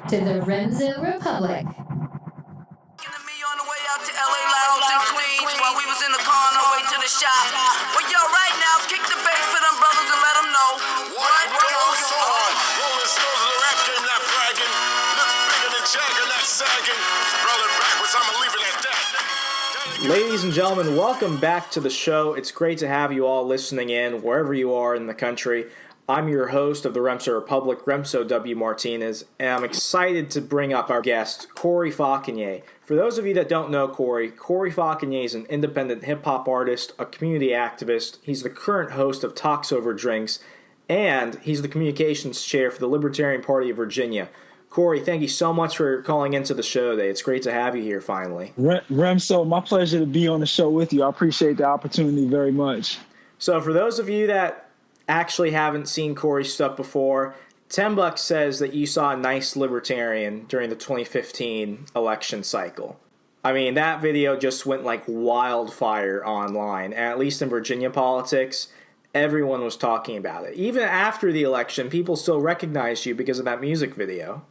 to the Remso Republic. On the way out to LA Lounge in Queens while we was in the car on our way to the shop. But yo, right now, kick the bass for them brothers and let them know what goes on. Rolling stones in the rap game, not bragging. Look bigger than Jagger, not sagging. Rolling backwards, I'ma leave it at that. Ladies and gentlemen, welcome back to the show. It's great to have you all listening in wherever you are in the country. I'm your host of the Remso Republic, Remso W. Martinez, and I'm excited to bring up our guest, Corey Fauconier. For those of you that don't know Corey Fauconier is an independent hip-hop artist, a community activist. He's the current host of Talks Over Drinks, and he's the communications chair for the Libertarian Party of Virginia. Corey, thank you so much for calling into the show today. It's great to have you here finally. Remso, my pleasure to be on the show with you. I appreciate the opportunity very much. So for those of you that actually haven't seen Corey's stuff before, 10 Bucks says that you saw a nice Libertarian during the 2015 election cycle. I mean, that video just went like wildfire online, and at least in Virginia politics, everyone was talking about it. Even after the election, people still recognized you because of that music video.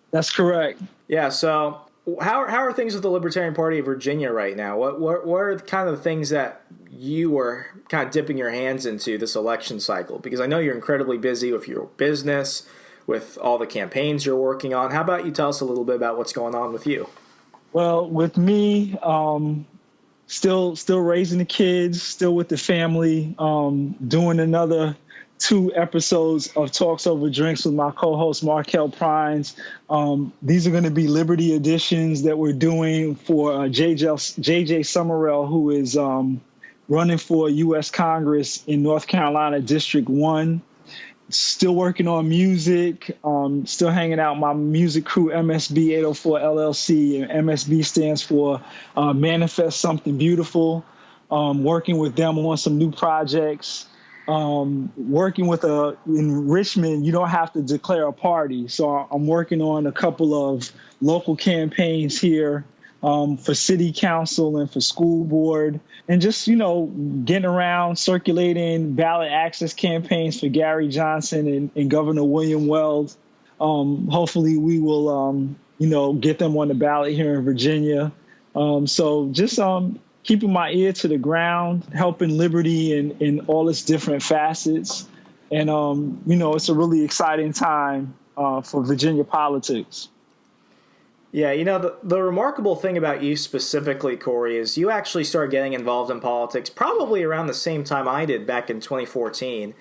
That's correct. Yeah, so how are things with the Libertarian Party of Virginia right now? What are kind of the things that you were kind of dipping your hands into this election cycle? Because I know you're incredibly busy with your business, with all the campaigns you're working on. How about you tell us a little bit about what's going on with you? Well, with me, still raising the kids, still with the family, doing another 2 episodes of Talks Over Drinks with my co-host Markel Prines. These are going to be Liberty editions that we're doing for JJ Summerall, who is running for U.S. Congress in North Carolina District 1. Still working on music, still hanging out my music crew, MSB 804 LLC. And MSB stands for Manifest Something Beautiful. Working with them on some new projects. Working with in Richmond, you don't have to declare a party. So I'm working on a couple of local campaigns here for city council and for school board, and just, getting around, circulating ballot access campaigns for Gary Johnson and Governor William Weld. Hopefully we will, get them on the ballot here in Virginia. So just keeping my ear to the ground, helping liberty in all its different facets. And, it's a really exciting time for Virginia politics. Yeah, the remarkable thing about you specifically, Corey, is you actually started getting involved in politics probably around the same time I did back in 2014.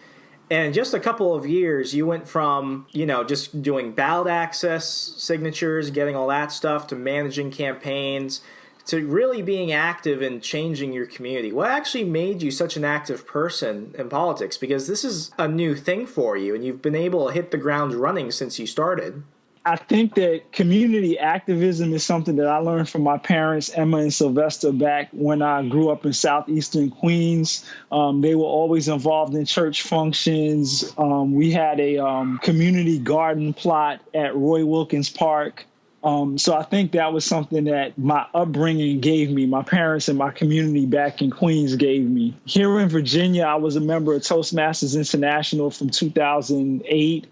And in just a couple of years, you went from, just doing ballot access signatures, getting all that stuff, to managing campaigns, to really being active and changing your community. What actually made you such an active person in politics? Because this is a new thing for you, and you've been able to hit the ground running since you started. I think that community activism is something that I learned from my parents, Emma and Sylvester, back when I grew up in southeastern Queens. They were always involved in church functions. We had a community garden plot at Roy Wilkins Park. So I think that was something that my upbringing gave me, my parents and my community back in Queens gave me. Here in Virginia, I was a member of Toastmasters International from 2008.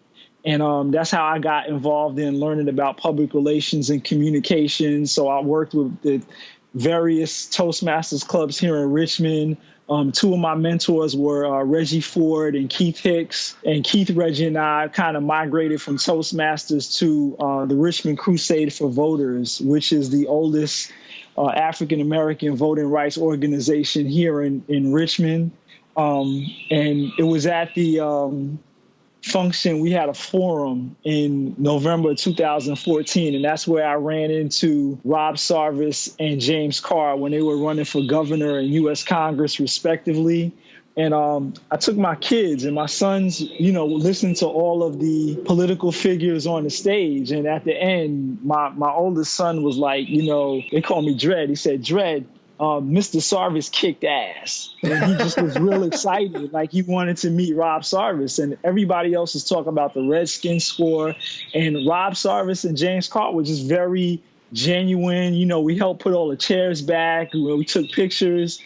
And that's how I got involved in learning about public relations and communications. So I worked with the various Toastmasters clubs here in Richmond. 2 of my mentors were Reggie Ford and Keith Hicks. And Keith, Reggie, and I kind of migrated from Toastmasters to the Richmond Crusade for Voters, which is the oldest African-American voting rights organization here in Richmond. And it was at the function, we had a forum in November 2014, and that's where I ran into Rob Sarvis and James Carr when they were running for governor and U.S. Congress, respectively. And I took my kids and my sons, listened to all of the political figures on the stage. And at the end, my oldest son was like, they call me Dread. He said, Dread, Mr. Sarvis kicked ass. And he just was real excited. Like he wanted to meet Rob Sarvis. And everybody else was talking about the Redskins score. And Rob Sarvis and James Carr were just very genuine. We helped put all the chairs back. We took pictures.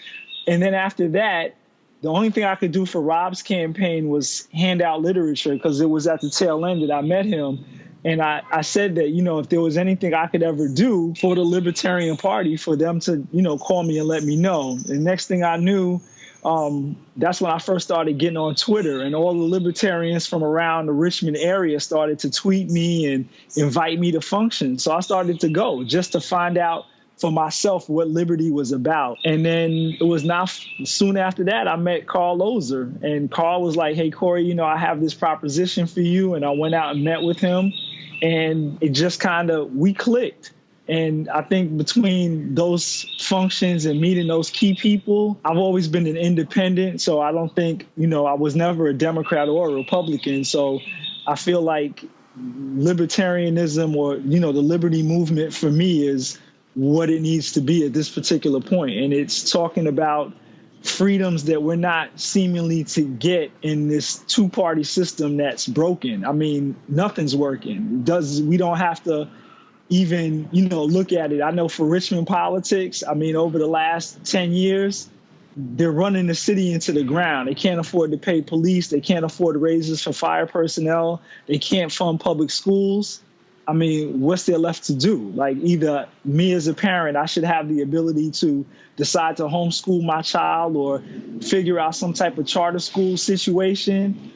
And then after that, the only thing I could do for Rob's campaign was hand out literature, because it was at the tail end that I met him. And I said that, if there was anything I could ever do for the Libertarian Party, for them to, call me and let me know. And next thing I knew, that's when I first started getting on Twitter, and all the libertarians from around the Richmond area started to tweet me and invite me to functions. So I started to go just to find out for myself what liberty was about. And then it was not soon after that I met Carl Ozer, and Carl was like, "Hey, Corey, I have this proposition for you." And I went out and met with him, and it just we clicked. And I think between those functions and meeting those key people, I've always been an independent. So I don't think, I was never a Democrat or a Republican. So I feel like libertarianism, or, the liberty movement for me, is what it needs to be at this particular point. And it's talking about freedoms that we're not seemingly to get in this two-party system that's broken. I mean, nothing's working. We don't have to even, look at it. I know for Richmond politics, over the last 10 years, they're running the city into the ground. They can't afford to pay police. They can't afford raises for fire personnel. They can't fund public schools. What's there left to do? Like, either me as a parent, I should have the ability to decide to homeschool my child or figure out some type of charter school situation.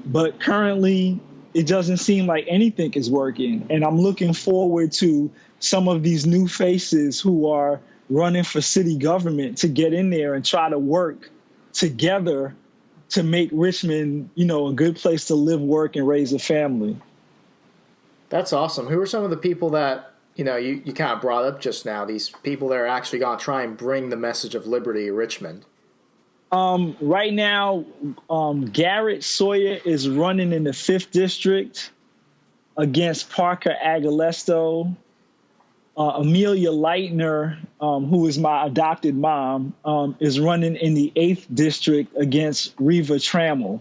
But currently, it doesn't seem like anything is working. And I'm looking forward to some of these new faces who are running for city government to get in there and try to work together to make Richmond, a good place to live, work, and raise a family. That's awesome. Who are some of the people that, you kind of brought up just now, these people that are actually going to try and bring the message of liberty to Richmond? Right now, Garrett Sawyer is running in the 5th District against Parker Agalesto. Amelia Leitner, who is my adopted mom, is running in the 8th District against Reva Trammell.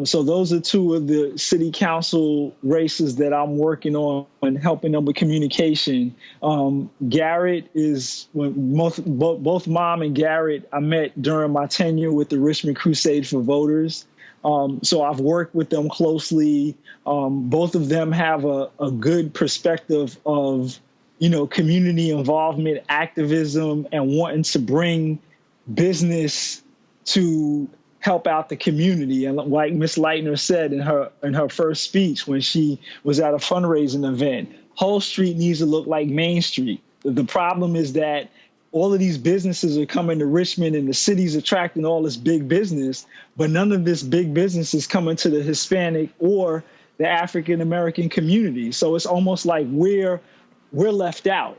So those are two of the city council races that I'm working on and helping them with communication. Garrett is, both Mom and Garrett I met during my tenure with the Richmond Crusade for Voters. So I've worked with them closely. Both of them have a good perspective of, community involvement, activism, and wanting to bring business to help out the community. And like Ms. Leitner said in her first speech when she was at a fundraising event, Hull Street needs to look like Main Street. The problem is that all of these businesses are coming to Richmond and the city's attracting all this big business, but none of this big business is coming to the Hispanic or the African American community. So it's almost like we're left out,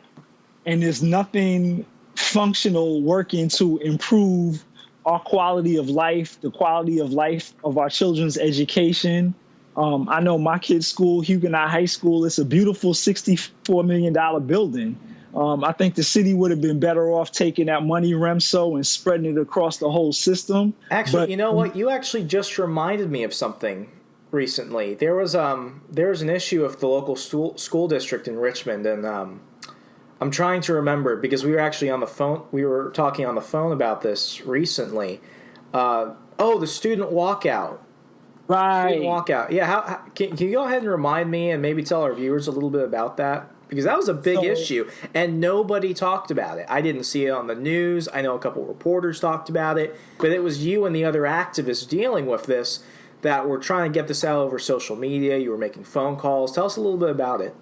and there's nothing functional working to improve our quality of life, the quality of life of our children's education. I know my kid's school, Huguenot High School, it's a beautiful $64 million building. I think the city would have been better off taking that money, Remso, and spreading it across the whole system. Actually, you know what? You actually just reminded me of something recently. There was an issue of the local school district in Richmond, and I'm trying to remember because we were actually on the phone. We were talking on the phone about this recently. The student walkout. Right. Student walkout. Yeah. Can you go ahead and remind me and maybe tell our viewers a little bit about that? Because that was a big issue, and nobody talked about it. I didn't see it on the news. I know a couple of reporters talked about it, but it was you and the other activists dealing with this that were trying to get this out over social media. You were making phone calls. Tell us a little bit about it.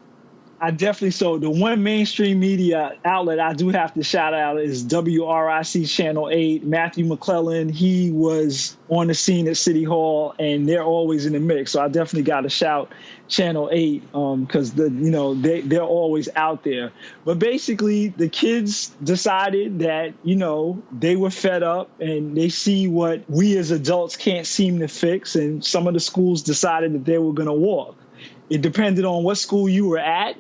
I definitely, so the one mainstream media outlet I do have to shout out is WRIC Channel 8. Matthew McClellan, he was on the scene at City Hall, and they're always in the mix. So I definitely got to shout Channel 8 because they're always out there. But basically, the kids decided that, they were fed up and they see what we as adults can't seem to fix. And some of the schools decided that they were going to walk. It depended on what school you were at,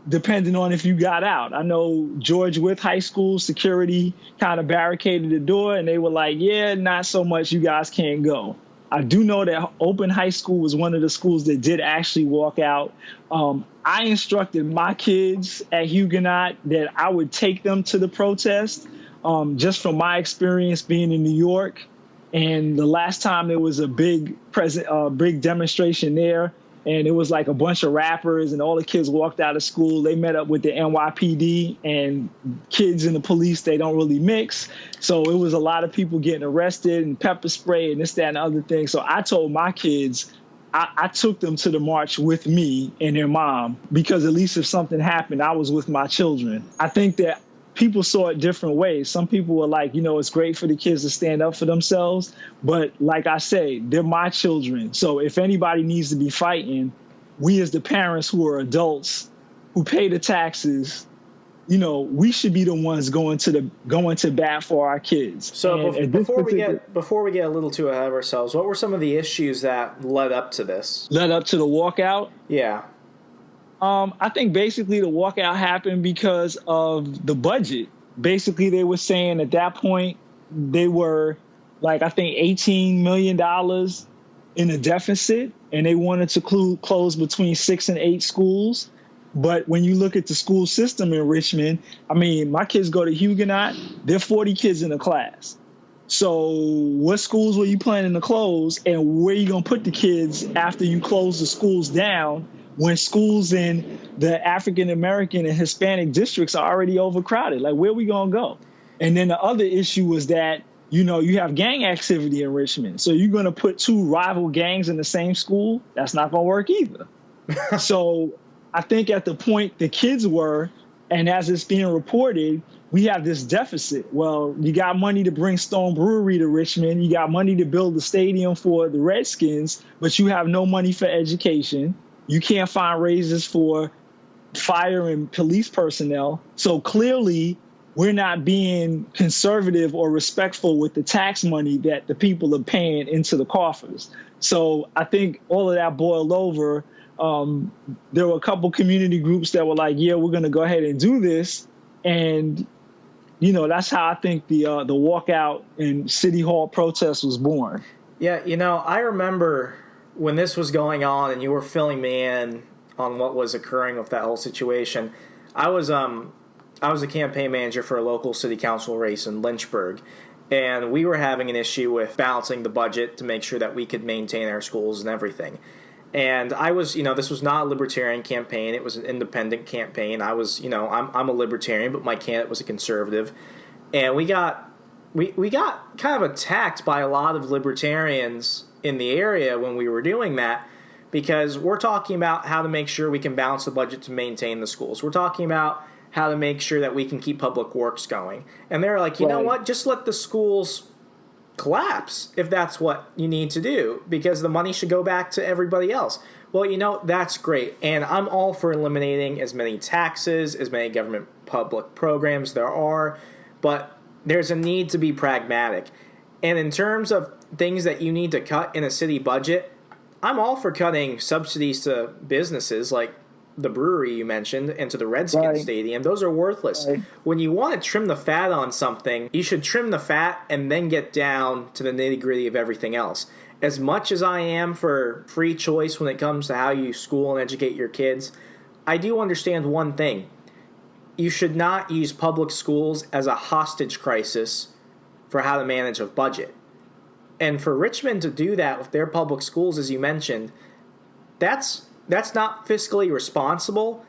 depending on if you got out. I know George Wythe High School security kind of barricaded the door, and they were like, yeah, not so much, you guys can't go. I do know that Open High School was one of the schools that did actually walk out. I instructed my kids at Huguenot that I would take them to the protest, just from my experience being in New York. And the last time there was a big demonstration there, and it was like a bunch of rappers, and all the kids walked out of school. They met up with the NYPD, and kids and the police, they don't really mix. So it was a lot of people getting arrested and pepper spray and this, that, and the other thing. So I told my kids, I took them to the march with me and their mom, because at least if something happened, I was with my children. I think that people saw it different ways. Some people were like, it's great for the kids to stand up for themselves. But like I say, they're my children. So if anybody needs to be fighting, we as the parents who are adults, who pay the taxes, we should be the ones going to bat for our kids. So before we get a little too ahead of ourselves, what were some of the issues that led up to this? Led up to the walkout? Yeah. I think basically the walkout happened because of the budget. Basically, they were saying at that point they were like, I think $18 million in a deficit, and they wanted to close between 6 and 8 schools. But when you look at the school system in Richmond, I mean, my kids go to Huguenot, there are 40 kids in a class. So what schools were you planning to close, and where are you going to put the kids after you close the schools down, when schools in the African-American and Hispanic districts are already overcrowded? Like, where are we going to go? And then the other issue was that, you have gang activity in Richmond. So you're going to put 2 rival gangs in the same school? That's not going to work either. So I think at the point the kids were, and as it's being reported, we have this deficit. Well, you got money to bring Stone Brewery to Richmond. You got money to build the stadium for the Redskins, but you have no money for education. You can't find raises for fire and police personnel. So clearly, we're not being conservative or respectful with the tax money that the people are paying into the coffers. So I think all of that boiled over. There were a couple community groups that were like, yeah, we're going to go ahead and do this. And, that's how I think the walkout and City Hall protest was born. Yeah, I remember when this was going on and you were filling me in on what was occurring with that whole situation. I was a campaign manager for a local city council race in Lynchburg, and we were having an issue with balancing the budget to make sure that we could maintain our schools and everything. And I was, this was not a libertarian campaign. It was an independent campaign. I was, I'm a libertarian, but my candidate was a conservative. And we got kind of attacked by a lot of libertarians in the area when we were doing that, because we're talking about how to make sure we can balance the budget to maintain the schools. We're talking about how to make sure that we can keep public works going. And they're like, you know what, just let the schools collapse if that's what you need to do, because the money should go back to everybody else. Well, that's great. And I'm all for eliminating as many taxes, as many government public programs there are, but there's a need to be pragmatic. And in terms of things that you need to cut in a city budget, I'm all for cutting subsidies to businesses like the brewery you mentioned and to the Redskins Stadium. Those are worthless. Right. When you want to trim the fat on something, you should trim the fat and then get down to the nitty-gritty of everything else. As much as I am for free choice when it comes to how you school and educate your kids, I do understand one thing. You should not use public schools as a hostage crisis for how to manage a budget. And for Richmond to do that with their public schools, as you mentioned, that's not fiscally responsible.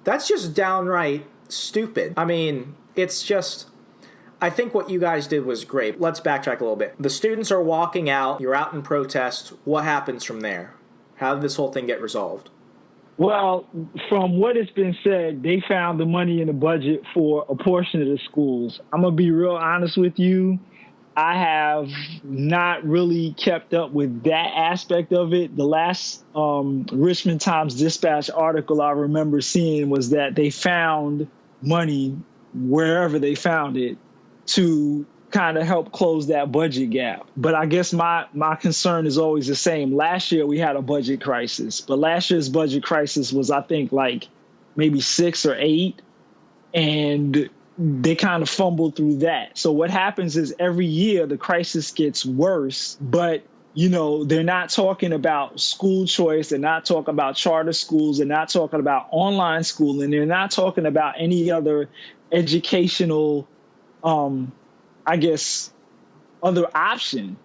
That's just downright stupid. I mean, it's just, I think what you guys did was great. Let's backtrack a little bit. The students are walking out. You're out in protest. What happens from there? How did this whole thing get resolved? Well, from what has been said, they found the money in the budget for a portion of the schools. I'm going to be real honest with you. I have not really kept up with that aspect of it. The last Richmond Times-Dispatch article I remember seeing was that they found money wherever they found it to kind of help close that budget gap. But I guess my concern is always the same. Last year we had a budget crisis, but last year's budget crisis was, I think, like maybe 6 or 8, and they kind of fumbled through that. So what happens is every year the crisis gets worse, but they're not talking about school choice. They're not talking about charter schools. They're not talking about online schooling. They're not talking about any other educational, other option.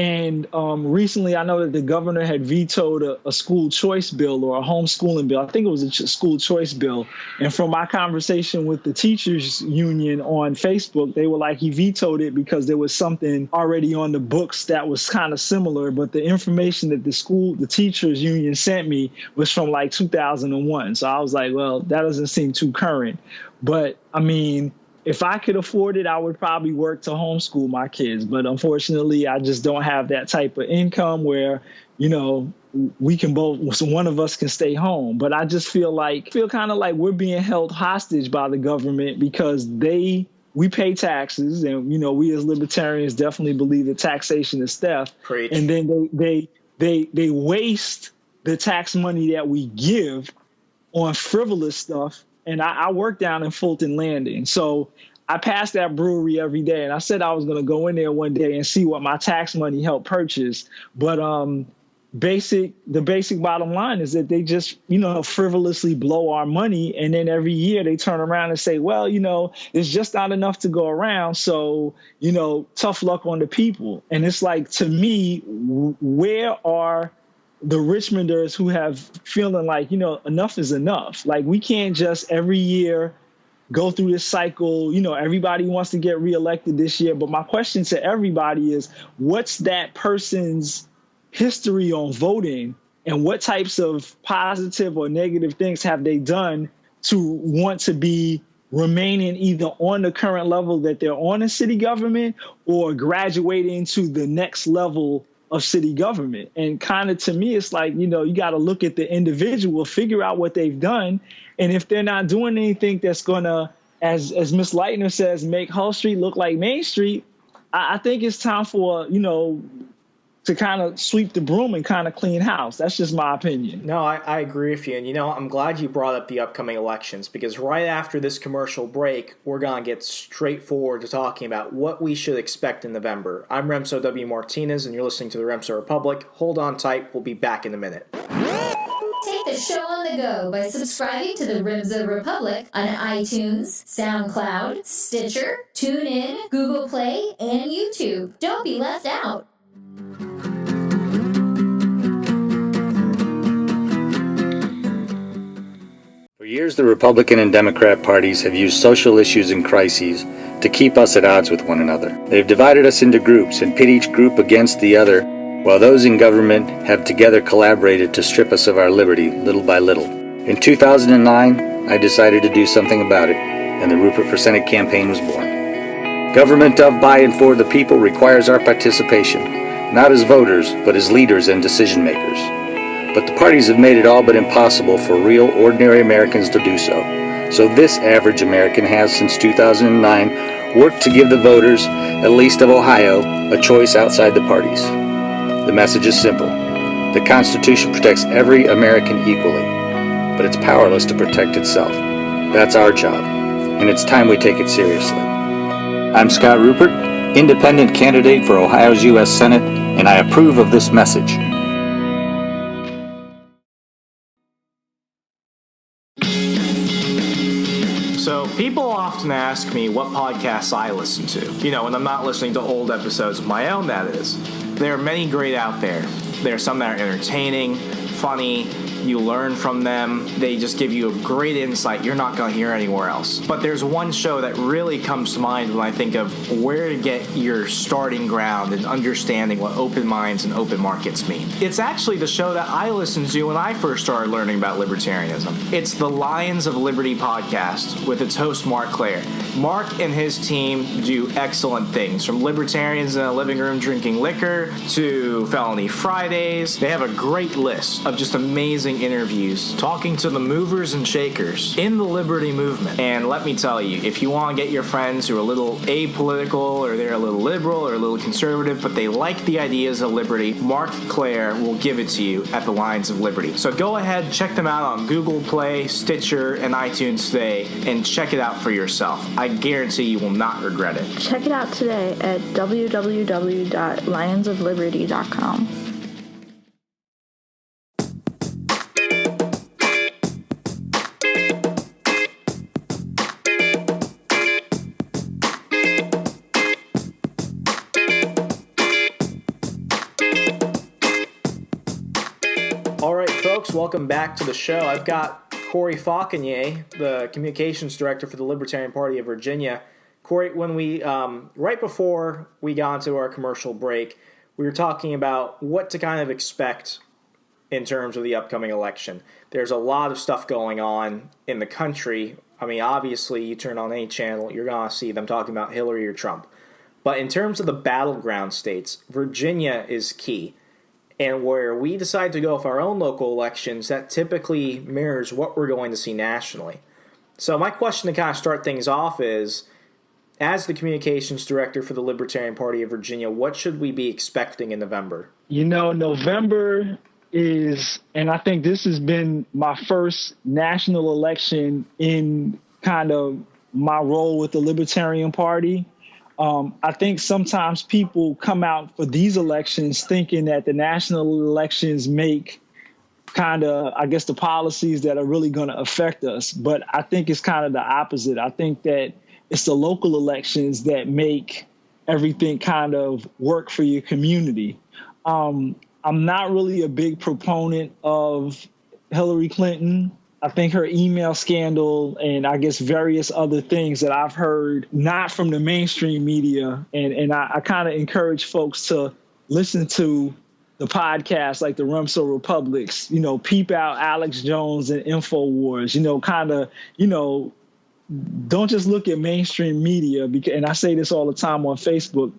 And recently, I know that the governor had vetoed a school choice bill or a homeschooling bill. I think it was a school choice bill. And from my conversation with the teachers union on Facebook, they were like, he vetoed it because there was something already on the books that was kind of similar. But the information that the teachers union sent me was from like 2001. So I was like, well, that doesn't seem too current. But I mean, if I could afford it, I would probably work to homeschool my kids. But unfortunately, I just don't have that type of income where, we can so one of us can stay home. But I just feel kind of like we're being held hostage by the government because we pay taxes. And, we as libertarians definitely believe that taxation is theft. Preach. And then they waste the tax money that we give on frivolous stuff. And I work down in Fulton Landing. So I pass that brewery every day. And I said I was going to go in there one day and see what my tax money helped purchase. But the basic bottom line is that they just, frivolously blow our money. And then every year they turn around and say, well, it's just not enough to go around. So, tough luck on the people. And it's like, to me, where are the Richmonders who have feeling like, enough is enough? Like, we can't just every year go through this cycle. Everybody wants to get reelected this year. But my question to everybody is, what's that person's history on voting, and what types of positive or negative things have they done to want to be remaining either on the current level that they're on in city government or graduating to the next level of city government? And kind of, to me, it's like, you got to look at the individual, figure out what they've done. And if they're not doing anything that's going to, as Ms. Leitner says, make Hull Street look like Main Street, I think it's time for, to kind of sweep the broom and kind of clean house. That's just my opinion. No, I agree with you. And, I'm glad you brought up the upcoming elections, because right after this commercial break, we're going to get straight forward to talking about what we should expect in November. I'm Remso W. Martinez, and you're listening to the Remso Republic. Hold on tight. We'll be back in a minute. Take the show on the go by subscribing to the Remso Republic on iTunes, SoundCloud, Stitcher, TuneIn, Google Play, and YouTube. Don't be left out. For years, the Republican and Democrat parties have used social issues and crises to keep us at odds with one another. They've divided us into groups and pit each group against the other, while those in government have together collaborated to strip us of our liberty little by little. In 2009, I decided to do something about it, and the Rupert for Senate campaign was born. Government of, by, and for the people requires our participation, not as voters, but as leaders and decision makers. But the parties have made it all but impossible for real, ordinary Americans to do so. So this average American has, since 2009, worked to give the voters, at least of Ohio, a choice outside the parties. The message is simple. The Constitution protects every American equally, but it's powerless to protect itself. That's our job, and it's time we take it seriously. I'm Scott Rupert, independent candidate for Ohio's U.S. Senate, and I approve of this message. So people often ask me what podcasts I listen to. When I'm not listening to old episodes of my own, that is. There are many great out there. There are some that are entertaining, funny, you learn from them. They just give you a great insight you're not going to hear anywhere else. But there's one show that really comes to mind when I think of where to get your starting ground and understanding what open minds and open markets mean. It's actually the show that I listened to when I first started learning about libertarianism. It's the Lions of Liberty podcast with its host, Mark Claire. Mark and his team do excellent things, from libertarians in a living room drinking liquor to Felony Fridays. They have a great list of just amazing interviews talking to the movers and shakers in the liberty movement. And let me tell you, if you want to get your friends who are a little apolitical, or they're a little liberal or a little conservative, but they like the ideas of liberty, Mark Claire will give it to you at the Lions of Liberty. So go ahead, check them out on Google Play, Stitcher, and iTunes today, and check it out for yourself. I guarantee you will not regret it. Check it out today at www.lionsofliberty.com. folks. Welcome back to the show. I've got Corey Fauconier, the communications director for the Libertarian Party of Virginia. Corey, when we right before we got into our commercial break, we were talking about what to kind of expect in terms of the upcoming election. There's a lot of stuff going on in the country. I mean, obviously, you turn on any channel, you're going to see them talking about Hillary or Trump. But in terms of the battleground states, Virginia is key. And where we decide to go with our own local elections, that typically mirrors what we're going to see nationally. So my question to kind of start things off is, as the communications director for the Libertarian Party of Virginia, what should we be expecting in November? You know, November is, and I think this has been my first national election in kind of my role with the Libertarian Party. I think sometimes people come out for these elections thinking that the national elections make kind of, I guess, the policies that are really going to affect us. But I think it's kind of the opposite. I think that it's the local elections that make everything kind of work for your community. I'm not really a big proponent of Hillary Clinton. I think her email scandal and I guess various other things that I've heard, not from the mainstream media, and I kind of encourage folks to listen to the podcasts like the Rumso Republics, you know, peep out Alex Jones and InfoWars, you know, kind of, you know, don't just look at mainstream media, because, and I say this all the time on Facebook,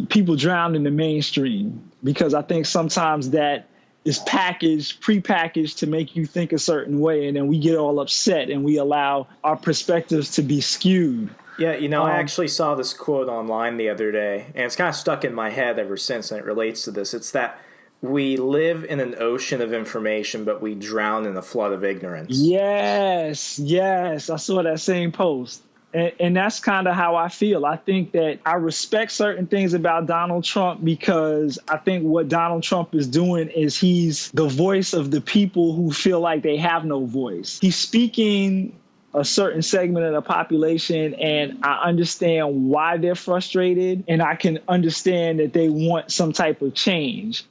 people drown in the mainstream, because I think sometimes that is prepackaged to make you think a certain way, and then we get all upset and we allow our perspectives to be skewed. Yeah, you know, I actually saw this quote online the other day, and it's kind of stuck in my head ever since, and it relates to this. It's that we live in an ocean of information, but we drown in a flood of ignorance. Yes, I saw that same post. And that's kind of how I feel. I think that I respect certain things about Donald Trump, because I think what Donald Trump is doing is he's the voice of the people who feel like they have no voice. He's speaking a certain segment of the population, and I understand why they're frustrated, and I can understand that they want some type of change.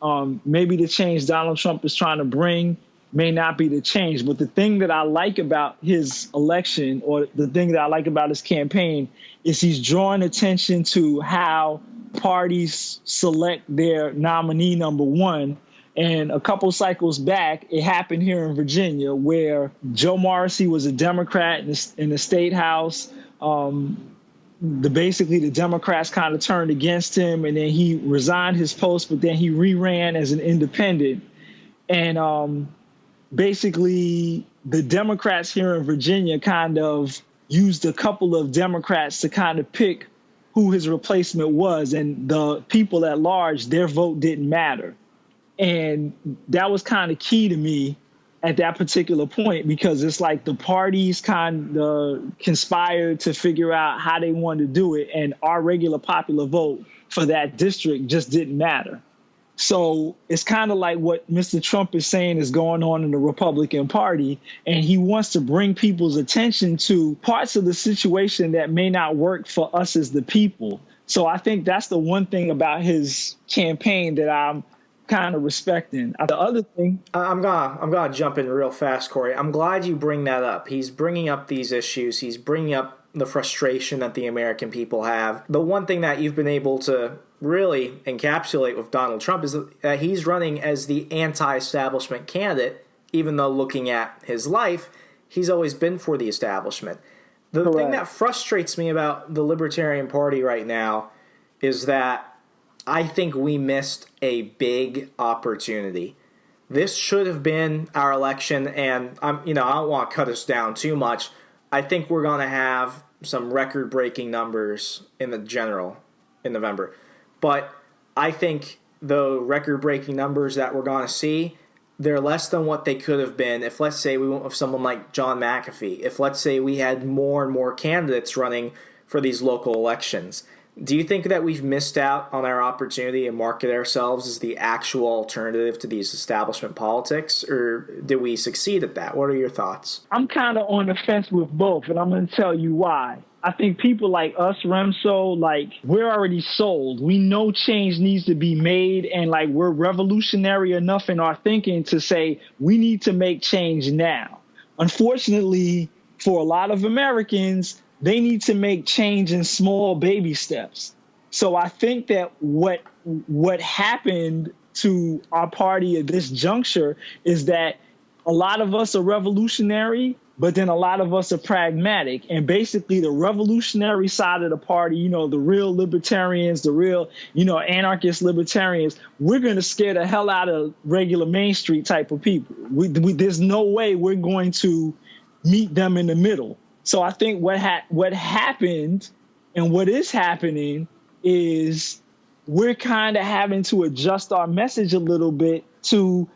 Maybe the change Donald Trump is trying to bring may not be the change. But the thing that I like about his election, or the thing that I like about his campaign, is he's drawing attention to how parties select their nominee number one. And a couple cycles back, it happened here in Virginia, where Joe Morrissey was a Democrat in the state house. Basically, the Democrats kind of turned against him, and then he resigned his post, but then he re-ran as an independent. And basically, the Democrats here in Virginia kind of used a couple of Democrats to kind of pick who his replacement was, and the people at large, their vote didn't matter. And that was kind of key to me at that particular point, because it's like the parties kind of conspired to figure out how they wanted to do it, and our regular popular vote for that district just didn't matter. So it's kind of like what Mr. Trump is saying is going on in the Republican Party, and he wants to bring people's attention to parts of the situation that may not work for us as the people. So I think that's the one thing about his campaign that I'm kind of respecting. The other thing, I'm gonna jump in real fast, Corey. I'm glad you bring that up. He's bringing up these issues. He's bringing up the frustration that the American people have. The one thing that you've been able to really encapsulate with Donald Trump is that he's running as the anti-establishment candidate, even though looking at his life, he's always been for the establishment. The thing that frustrates me about the Libertarian Party right now is that I think we missed a big opportunity. This should have been our election, and I don't want to cut us down too much. I think we're going to have some record-breaking numbers in the general in November. But I think the record-breaking numbers that we're going to see, they're less than what they could have been if, let's say, we went with someone like John McAfee. If, let's say, we had more and more candidates running for these local elections. Do you think that we've missed out on our opportunity and market ourselves as the actual alternative to these establishment politics, or did we succeed at that? What are your thoughts? I'm kind of on the fence with both, and I'm going to tell you why. I think people like us, Remso, like, we're already sold. We know change needs to be made, and like, we're revolutionary enough in our thinking to say we need to make change now. Unfortunately, for a lot of Americans, they need to make change in small baby steps. So I think that what happened to our party at this juncture is that a lot of us are revolutionary, but then a lot of us are pragmatic. And basically the revolutionary side of the party, you know, the real libertarians, the real, you know, anarchist libertarians, we're going to scare the hell out of regular Main Street type of people. There's no way we're going to meet them in the middle. So I think what happened and what is happening is we're kind of having to adjust our message a little bit to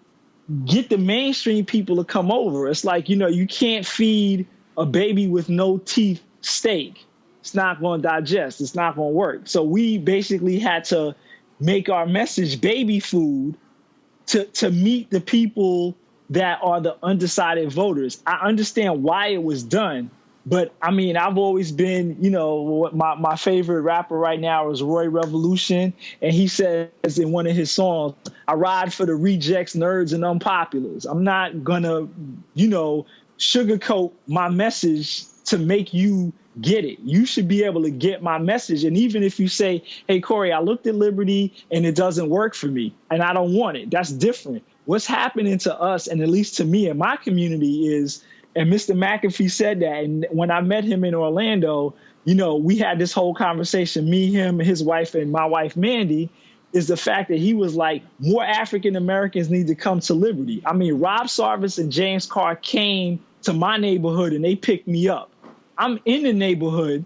get the mainstream people to come over. It's like, you know, you can't feed a baby with no teeth steak. It's not going to digest. It's not going to work. So we basically had to make our message baby food to meet the people that are the undecided voters. I understand why it was done, but I mean, I've always been, you know, my favorite rapper right now is Roy Revolution. And he says in one of his songs, I ride for the rejects, nerds, and unpopulars. I'm not going to, you know, sugarcoat my message to make you get it. You should be able to get my message. And even if you say, hey, Corey, I looked at Liberty and it doesn't work for me and I don't want it, that's different. What's happening to us, and at least to me and my community, is, and Mr. McAfee said that, and when I met him in Orlando, you know, we had this whole conversation, me, him, his wife, and my wife, Mandy, is the fact that he was like, more African Americans need to come to Liberty. I mean, Rob Sarvis and James Carr came to my neighborhood and they picked me up. I'm in the neighborhood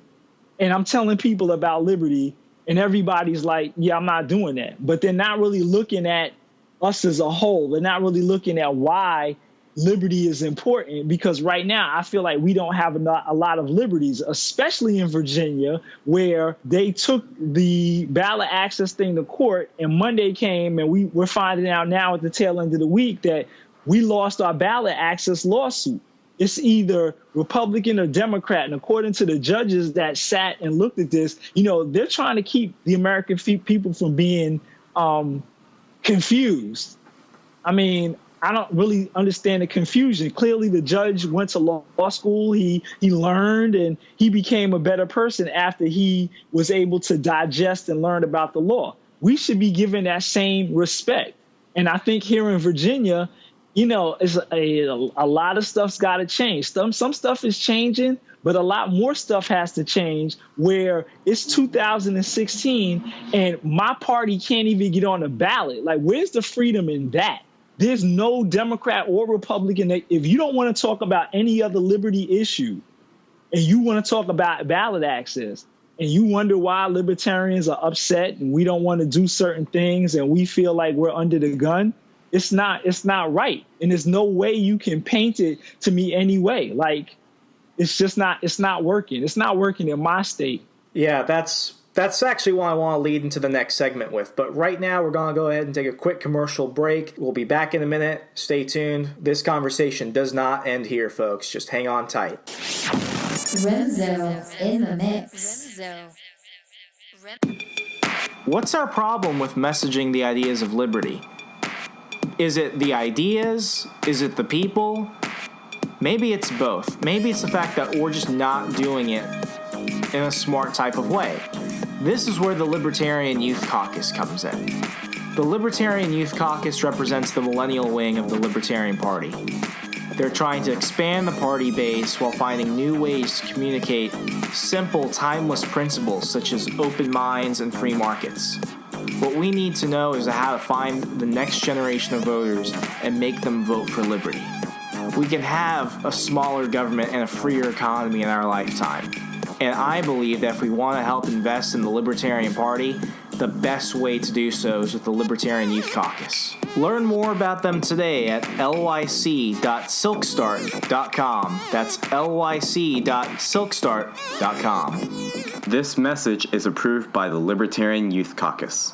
and I'm telling people about Liberty, and everybody's like, yeah, I'm not doing that. But they're not really looking at us as a whole. They're not really looking at why liberty is important, because right now I feel like we don't have a lot of liberties, especially in Virginia, where they took the ballot access thing to court, and Monday came and we're finding out now at the tail end of the week that we lost our ballot access lawsuit. It's either Republican or Democrat. And according to the judges that sat and looked at this, you know, they're trying to keep the American people from being confused. I mean, I don't really understand the confusion. Clearly, the judge went to law school. He learned, and he became a better person after he was able to digest and learn about the law. We should be given that same respect. And I think here in Virginia, you know, it's a lot of stuff's got to change. Some stuff is changing, but a lot more stuff has to change, where it's 2016 and my party can't even get on the ballot. Like, where's the freedom in that? There's no Democrat or Republican. If you don't want to talk about any other liberty issue and you want to talk about ballot access and you wonder why libertarians are upset and we don't want to do certain things and we feel like we're under the gun, it's not right. And there's no way you can paint it to me anyway. Like, it's not working. It's not working in my state. Yeah, that's actually what I want to lead into the next segment with. But right now, we're going to go ahead and take a quick commercial break. We'll be back in a minute. Stay tuned. This conversation does not end here, folks. Just hang on tight. Remzo in the mix. What's our problem with messaging the ideas of liberty? Is it the ideas? Is it the people? Maybe it's both. Maybe it's the fact that we're just not doing it in a smart type of way. This is where the Libertarian Youth Caucus comes in. The Libertarian Youth Caucus represents the millennial wing of the Libertarian Party. They're trying to expand the party base while finding new ways to communicate simple, timeless principles such as open minds and free markets. What we need to know is how to find the next generation of voters and make them vote for liberty. We can have a smaller government and a freer economy in our lifetime. And I believe that if we want to help invest in the Libertarian Party, the best way to do so is with the Libertarian Youth Caucus. Learn more about them today at lyc.silkstart.com. That's lyc.silkstart.com. This message is approved by the Libertarian Youth Caucus.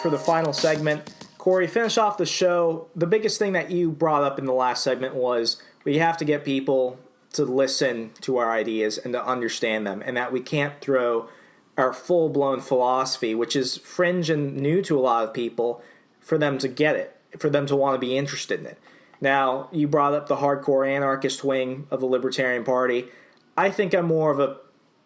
for the final segment. Corey, finish off the show. The biggest thing that you brought up in the last segment was we have to get people to listen to our ideas and to understand them, and that we can't throw our full-blown philosophy, which is fringe and new to a lot of people, for them to get it, for them to want to be interested in it. Now, you brought up the hardcore anarchist wing of the Libertarian Party. I think I'm more of a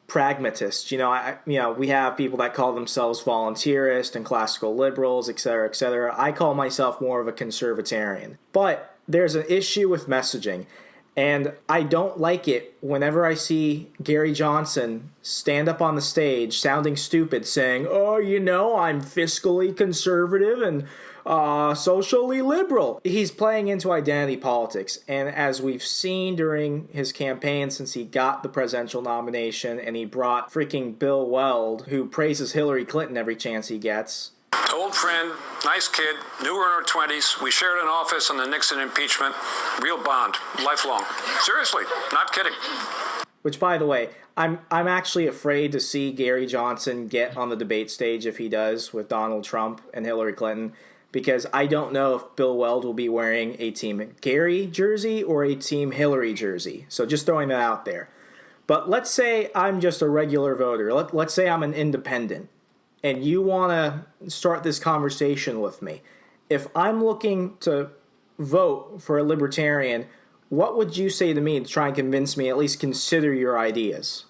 pragmatist. We have people that call themselves volunteerist and classical liberals, et cetera, et cetera. I call myself more of a conservatarian. But there's an issue with messaging. And I don't like it whenever I see Gary Johnson stand up on the stage sounding stupid saying, I'm fiscally conservative and socially liberal. He's playing into identity politics. And as we've seen during his campaign since he got the presidential nomination and he brought freaking Bill Weld, who praises Hillary Clinton every chance he gets. Old friend, nice kid, knew her in her 20s. We shared an office on the Nixon impeachment. Real bond, lifelong. Seriously, not kidding. Which, by the way, I'm actually afraid to see Gary Johnson get on the debate stage if he does with Donald Trump and Hillary Clinton, because I don't know if Bill Weld will be wearing a Team Gary jersey or a Team Hillary jersey. So just throwing that out there. But let's say I'm just a regular voter. Let's say I'm an independent, and you want to start this conversation with me. If I'm looking to vote for a libertarian, what would you say to me to try and convince me, at least consider your ideas?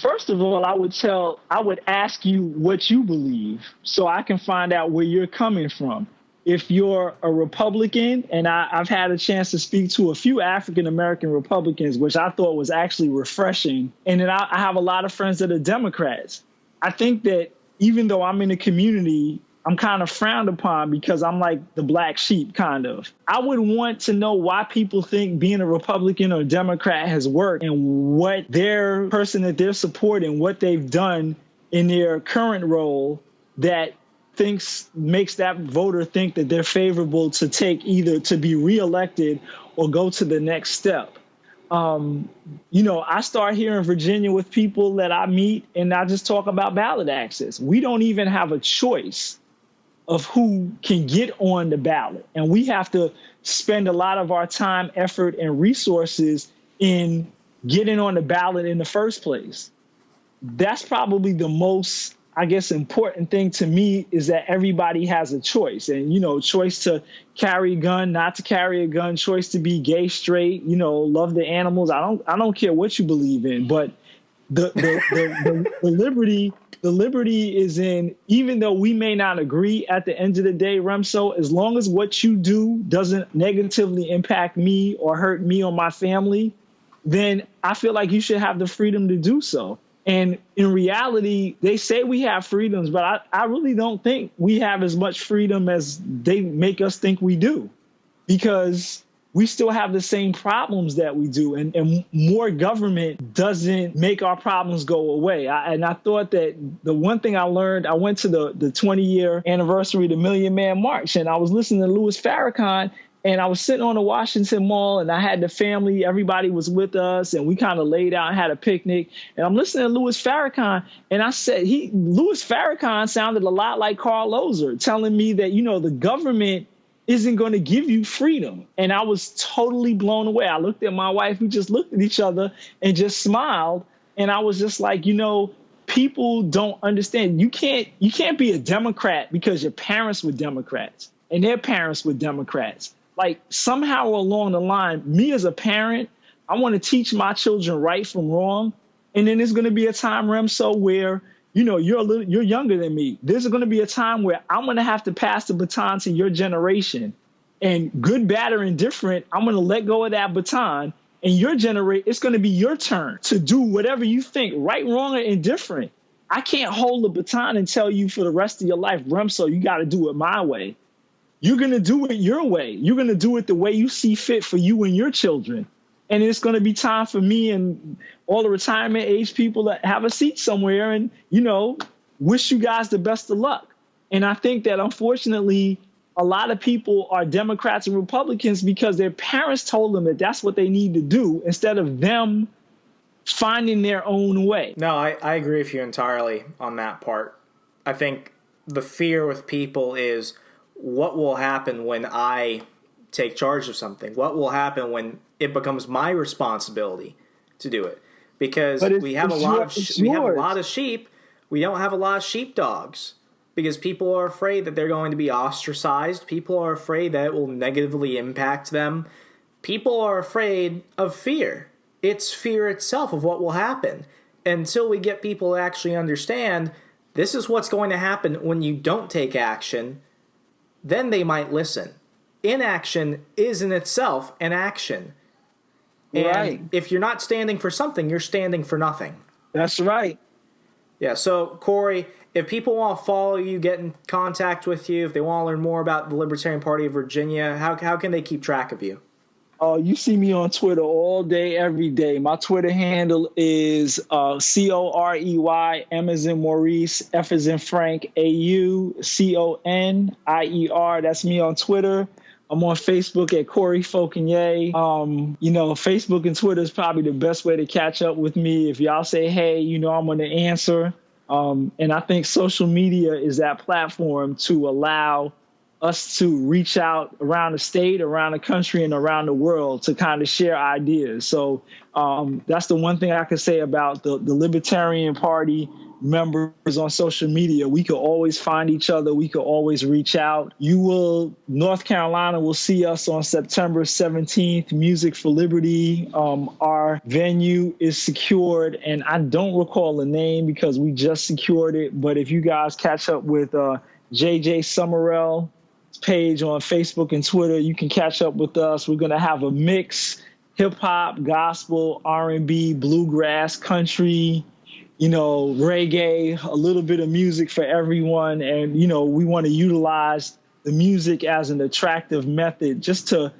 First of all, I would ask you what you believe so I can find out where you're coming from. If you're a Republican, and I've had a chance to speak to a few African-American Republicans, which I thought was actually refreshing, and then I have a lot of friends that are Democrats. I think that even though I'm in the community, I'm kind of frowned upon because I'm like the black sheep, kind of. I would want to know why people think being a Republican or Democrat has worked and what their person that they're supporting, what they've done in their current role that makes that voter think that they're favorable to take either to be reelected or go to the next step. I start here in Virginia with people that I meet, and I just talk about ballot access. We don't even have a choice of who can get on the ballot. And we have to spend a lot of our time, effort, and resources in getting on the ballot in the first place. That's probably the most, important thing to me is that everybody has a choice. And, choice to carry a gun, not to carry a gun, choice to be gay, straight, love the animals. I don't care what you believe in, but the liberty is in, even though we may not agree at the end of the day, Remso, as long as what you do doesn't negatively impact me or hurt me or my family, then I feel like you should have the freedom to do so. And in reality, they say we have freedoms, but I really don't think we have as much freedom as they make us think we do, because we still have the same problems that we do. And more government doesn't make our problems go away. I thought that the one thing I learned, I went to the 20-year anniversary of the Million Man March, and I was listening to Louis Farrakhan, and I was sitting on the Washington Mall, and I had the family, everybody was with us, and we kind of laid out and had a picnic. And I'm listening to Louis Farrakhan, and I said, Louis Farrakhan sounded a lot like Carl Ozer, telling me that, the government isn't going to give you freedom. And I was totally blown away. I looked at my wife, we just looked at each other and just smiled. And I was just like, people don't understand. You can't be a Democrat because your parents were Democrats and their parents were Democrats. Like, somehow along the line, me as a parent, I want to teach my children right from wrong. And then there's going to be a time, Remso, where, you're younger than me. There's going to be a time where I'm going to have to pass the baton to your generation. And good, bad, or indifferent, I'm going to let go of that baton. And your generation, it's going to be your turn to do whatever you think, right, wrong, or indifferent. I can't hold the baton and tell you for the rest of your life, Remso, you got to do it my way. You're going to do it your way. You're going to do it the way you see fit for you and your children. And it's going to be time for me and all the retirement age people to have a seat somewhere and, wish you guys the best of luck. And I think that, unfortunately, a lot of people are Democrats and Republicans because their parents told them that that's what they need to do instead of them finding their own way. No, I agree with you entirely on that part. I think the fear with people is what will happen when I take charge of something? What will happen when it becomes my responsibility to do it? Because we have a lot of sheep. We don't have a lot of sheepdogs because people are afraid that they're going to be ostracized. People are afraid that it will negatively impact them. People are afraid of fear. It's fear itself of what will happen. Until we get people to actually understand this is what's going to happen when you don't take action, then they might listen. Inaction is in itself an action. And if you're not standing for something, you're standing for nothing. That's right. Yeah, so Corey, if people want to follow you, get in contact with you, if they want to learn more about the Libertarian Party of Virginia, how can they keep track of you? You see me on Twitter all day, every day. My Twitter handle is COREY, M as in Maurice, F as in Frank, AUCONIER. That's me on Twitter. I'm on Facebook at Corey Fauconier. Facebook and Twitter is probably the best way to catch up with me. If y'all say, hey, I'm going to answer. And I think social media is that platform to allow us to reach out around the state, around the country, and around the world to kind of share ideas. So that's the one thing I can say about the Libertarian Party members on social media. We could always find each other. We could always reach out. North Carolina will see us on September 17th, Music for Liberty. Our venue is secured, and I don't recall the name because we just secured it. But if you guys catch up with JJ Summerell page on Facebook and Twitter, you can catch up with us. We're going to have a mix, hip-hop, gospel, R&B, bluegrass, country, reggae, a little bit of music for everyone. And, we want to utilize the music as an attractive method just to,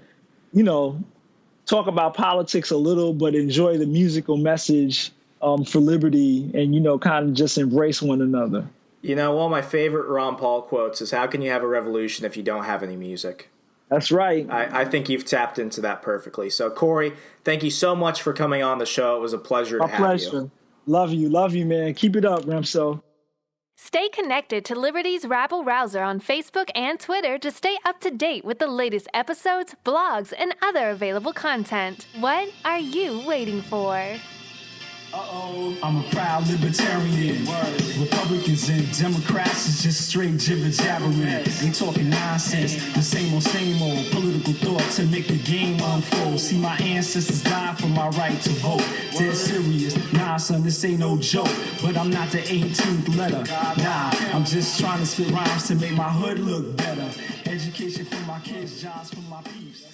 talk about politics a little, but enjoy the musical message for liberty and, kind of just embrace one another. One of my favorite Ron Paul quotes is, how can you have a revolution if you don't have any music? That's right. I think you've tapped into that perfectly. So, Corey, thank you so much for coming on the show. It was a pleasure to have you. My pleasure. Love you, man. Keep it up, Remso. Stay connected to Liberty's Rabble Rouser on Facebook and Twitter to stay up to date with the latest episodes, blogs, and other available content. What are you waiting for? I'm a proud libertarian. Republicans and Democrats is just straight jibber-jabbering. Ain't talking nonsense, the same old political thought to make the game unfold. See, my ancestors died for my right to vote. Dead serious, nah son, this ain't no joke. But I'm not the 18th letter, nah. I'm just trying to spit rhymes to make my hood look better. Education for my kids, jobs for my peeps.